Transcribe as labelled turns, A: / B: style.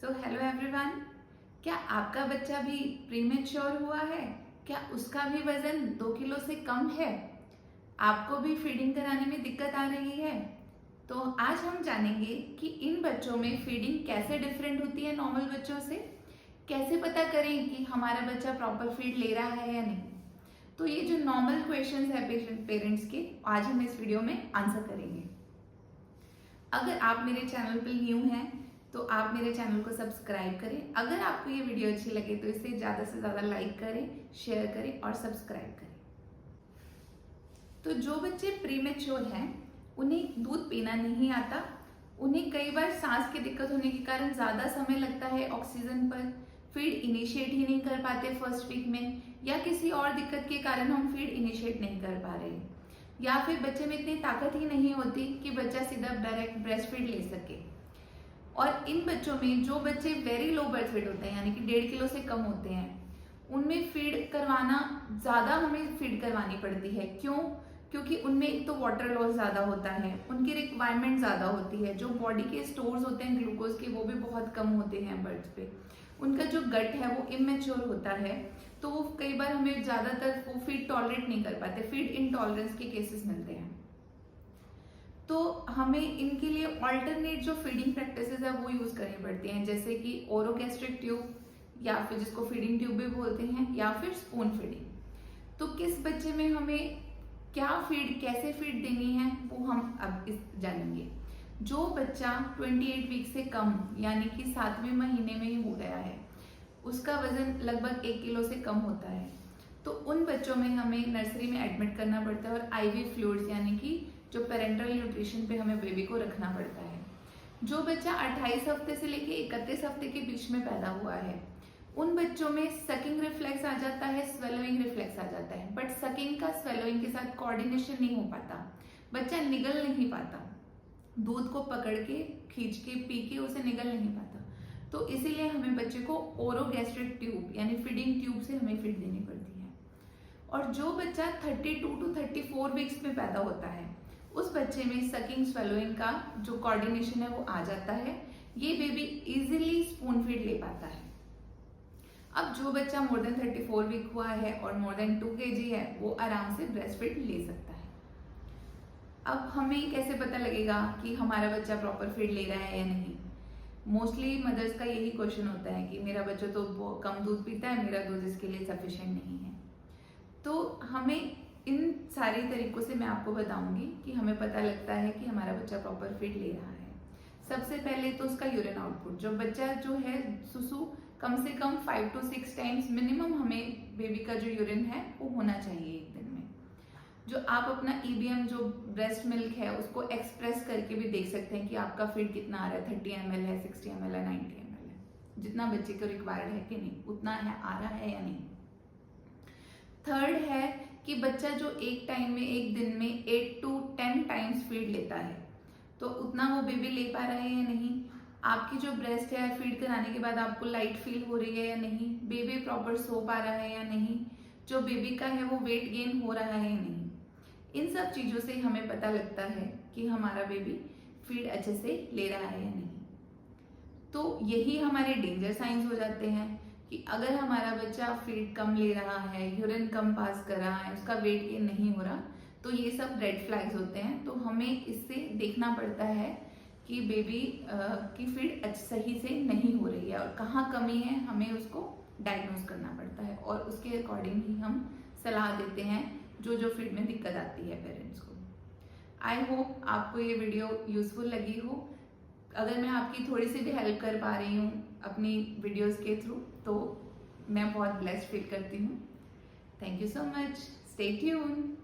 A: Hello everyone, क्या आपका बच्चा भी प्रीमेच्योर हुआ है? क्या उसका भी वजन 2 किलो से कम है? आपको भी फीडिंग कराने में दिक्कत आ रही है? तो आज हम जानेंगे कि इन बच्चों में फीडिंग कैसे डिफरेंट होती है नॉर्मल बच्चों से। कैसे पता करें कि हमारा बच्चा प्रॉपर फीड ले रहा है या नहीं। तो ये जो नॉर्मल क्वेश्चंस है पेरेंट्स के, आज हम इस वीडियो में आंसर करेंगे। अगर आप मेरे चैनल पर न्यू हैं तो आप मेरे चैनल को सब्सक्राइब करें। अगर आपको ये वीडियो अच्छी लगे तो इसे ज़्यादा से ज़्यादा लाइक करें, शेयर करें और सब्सक्राइब करें। तो जो बच्चे प्रीमेच्योर हैं उन्हें दूध पीना नहीं आता, उन्हें कई बार सांस की दिक्कत होने के कारण ज़्यादा समय लगता है ऑक्सीजन पर, फीड इनिशिएट ही नहीं कर पाते फर्स्ट वीक में, या किसी और दिक्कत के कारण हम फीड इनिशिएट नहीं कर पा रहे, या फिर बच्चे में इतनी ताकत ही नहीं होती कि बच्चा सीधा डायरेक्ट ब्रेस्ट फीड ले सके। और इन बच्चों में जो बच्चे वेरी लो बर्थ वेट होते हैं यानी कि 1.5 किलो से कम होते हैं, उनमें फीड करवाना ज़्यादा हमें फीड करवानी पड़ती है। क्यों? क्योंकि उनमें एक तो वाटर लॉस ज़्यादा होता है, उनकी रिक्वायरमेंट ज़्यादा होती है, जो बॉडी के स्टोर्स होते हैं ग्लूकोज के वो भी बहुत कम होते हैं बर्थ पे, उनका जो गट है वो इमेच्योर होता है, तो वो कई बार हमें ज़्यादातर वो फीड टॉलरेट नहीं कर पाते, फीड इनटॉलरेंस के केसेस मिलते हैं। तो हमें इनके लिए ऑल्टरनेट जो फीडिंग प्रैक्टिसेस है वो यूज करनी पड़ती हैं, जैसे कि ओरोगैस्ट्रिक ट्यूब, या फिर जिसको फीडिंग ट्यूब भी बोलते हैं, या फिर स्पून फीडिंग। तो किस बच्चे में हमें क्या फीड, कैसे फीड देनी है वो हम अब इस जानेंगे। जो बच्चा 28 वीक से कम यानी कि 7वें महीने में ही हो गया है, उसका वजन लगभग 1 किलो से कम होता है, तो उन बच्चों में हमें नर्सरी में एडमिट करना पड़ता है और आईवी फ्लूइड्स यानी कि जो पेरेंटल न्यूट्रिशन पे हमें बेबी को रखना पड़ता है। जो बच्चा 28 हफ्ते से लेके 31 हफ्ते के बीच में पैदा हुआ है, उन बच्चों में सकिंग रिफ्लेक्स आ जाता है, स्वेलोइंग रिफ्लेक्स आ जाता है, बट सकिंग का स्वेलोइंग के साथ कोऑर्डिनेशन नहीं हो पाता, बच्चा निगल नहीं पाता, दूध को पकड़ के खींच के पी के उसे निगल नहीं पाता। तो इसीलिए हमें बच्चे को ओरोगैस्ट्रिक ट्यूब यानी फीडिंग ट्यूब से हमें फीड देनी पड़ती है। और जो बच्चा 32 टू 34 वीक्स में पैदा होता है, उस बच्चे में सकिंग स्वेलोइंग का जो कोऑर्डिनेशन है वो आ जाता है, ये बेबी इजीली स्पून फीड ले पाता है। अब जो बच्चा मोर देन 34 वीक हुआ है और मोर देन 2 kg है, वो आराम से ब्रेस्ट फीड ले सकता है। अब हमें कैसे पता लगेगा कि हमारा बच्चा प्रॉपर फीड ले रहा है या नहीं? मोस्टली मदर्स का यही क्वेश्चन होता है कि मेरा बच्चा तो कम दूध पीता है, मेरा दूध इसके लिए सफिशिएंट नहीं है। तो हमें इन सारे तरीकों से मैं आपको बताऊंगी कि हमें पता लगता है कि हमारा बच्चा प्रॉपर फीड ले रहा है। सबसे पहले तो उसका यूरिन आउटपुट, जो बच्चा जो है सुसु कम से कम 5 to 6 टाइम्स मिनिमम हमें बेबी का जो यूरिन है वो होना चाहिए एक दिन में। जो आप अपना ईबीएम जो ब्रेस्ट मिल्क है उसको एक्सप्रेस करके भी देख सकते हैं कि आपका फीड कितना आ रहा है, 30 ml है, 60 ml है, 90 ml है, जितना बच्चे को रिक्वायर्ड है कि नहीं, उतना है, आ रहा है या नहीं। थर्ड है कि बच्चा जो एक टाइम में, एक दिन में 8 to 10 टाइम्स फीड लेता है, तो उतना वो बेबी ले पा रहा है या नहीं। आपकी जो ब्रेस्ट है फीड कराने के बाद आपको लाइट फील हो रही है या नहीं, बेबी प्रॉपर सो पा रहा है या नहीं, जो बेबी का है वो वेट गेन हो रहा है या नहीं। इन सब चीज़ों से हमें पता लगता है कि हमारा बेबी फीड अच्छे से ले रहा है या नहीं। तो यही हमारे डेंजर साइंस हो जाते हैं कि अगर हमारा बच्चा फीड कम ले रहा है, यूरिन कम पास कर रहा है, उसका वेट गेन नहीं हो रहा, तो ये सब रेड फ्लैग्स होते हैं। तो हमें इससे देखना पड़ता है कि बेबी की फीड सही से नहीं हो रही है और कहाँ कमी है, हमें उसको डायग्नोज करना पड़ता है और उसके अकॉर्डिंग ही हम सलाह देते हैं जो जो फीड में दिक्कत आती है पेरेंट्स को। आई होप आपको ये वीडियो यूजफुल लगी हो। अगर मैं आपकी थोड़ी सी भी हेल्प कर पा रही हूँ अपनी वीडियोस के थ्रू, तो मैं बहुत ब्लेस्ड फील करती हूँ। Thank you so much, stay tune.